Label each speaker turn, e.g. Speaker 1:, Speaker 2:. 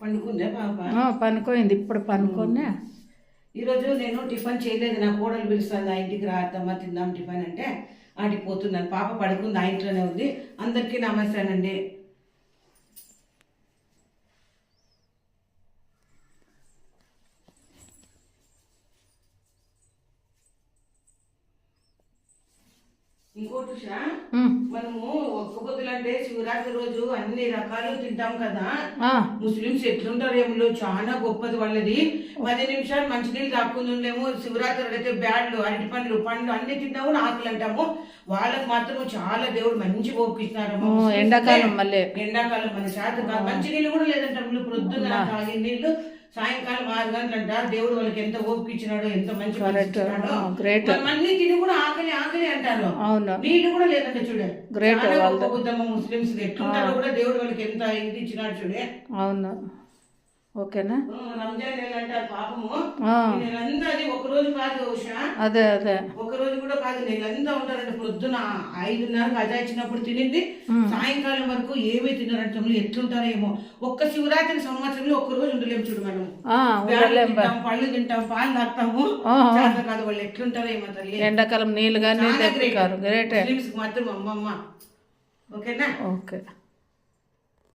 Speaker 1: పండుకుందే పాప?
Speaker 2: పనుకోయింది, ఇప్పుడు పనుకోనే.
Speaker 1: ఈరోజు నేను టిఫిన్ చేయలేదు. నా కోడలు పిలుస్తుంది, ఆ ఇంటికి రా అత్తమ్మ తిందాం టిఫిన్ అంటే ఆడికి పోతున్నాను. పాప పడుకుంది, ఆ ఇంట్లోనే ఉంది. అందరికీ నమస్తేనండి. ఇంకోటి ఉషా, మనము ఒక్క పొద్దులంటే శివరాత్రి రోజు అన్ని రకాలు తింటాం కదా. ముస్లింస్ ఎట్లుంటారు ఏమో, చాలా గొప్పది వాళ్ళది. 10 నిమిషాలు మంచినీళ్ళు తాక్కుందేమో. శివరాత్రి అయితే బ్యాడ్లు, అరటి పండ్లు, పండ్లు అన్ని తిన్నా కూడా ఆకులు అంటాము. వాళ్ళకి మాత్రం చాలా దేవుడు మంచి ఓపిస్తున్నారు.
Speaker 2: ఎండాకాలం మళ్ళీ
Speaker 1: ఎండాకాలం మన శాత కాదు, మంచినీళ్ళు కూడా లేదంట. ప్రొద్దున తాగే నీళ్లు సాయంకాలం 6 గంటలంట. దేవుడు వాళ్ళకి ఎంత ఓపిక ఇచ్చినాడో, ఎంత మంచి అన్ని తిని కూడా ఆకలి ఆకలి అంటారు. నీళ్లు కూడా లేదంట. చూడే ముస్లింస్ ఎట్లుంటారో కూడా దేవుడు వాళ్ళకి ఎంత ఇది ఇచ్చినాడు చూడే.
Speaker 2: అవును, ఓకేనా.
Speaker 1: రంజాన్ నెల అంటారు పాపము. నెలంతా అది ఒక రోజు కాదు ఉషా,
Speaker 2: అదే అదే
Speaker 1: ఒక రోజు కూడా కాదు, నెలంతా ఉంటారంట. పొద్దున 5:30 అజా ఇచ్చినప్పుడు తినింది, సాయంకాలం వరకు ఏమీ తిన్నారంట. ఎట్లుంటారో ఏమో. ఒక్క శివరాత్రి సంవత్సరంలో ఒక్క రోజు ఉండలేము చూడు మనం. పళ్ళు తింటాం, పాలు తాగుతాము, కాదు వాళ్ళు ఎట్లుంటారో ఏమో తల్లి.
Speaker 2: ఎండాకాలం నీళ్ళు కానీ
Speaker 1: మాత్రం అమ్మమ్మ. ఓకేనా?
Speaker 2: ఓకే.